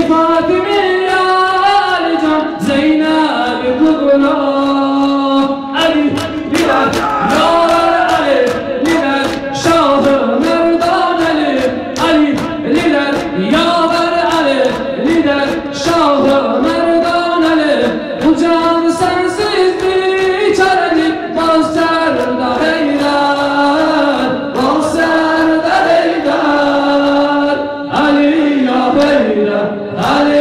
فاطمه يا علی جان زینب کبرا علی لیدر یار علی لیدر شاه مردان علی علی لیدر یار علی لیدر شاه مردان علی bu can sensiz biçarelik bal serdar eyler bal serdar eyler Ali ya beyler Ali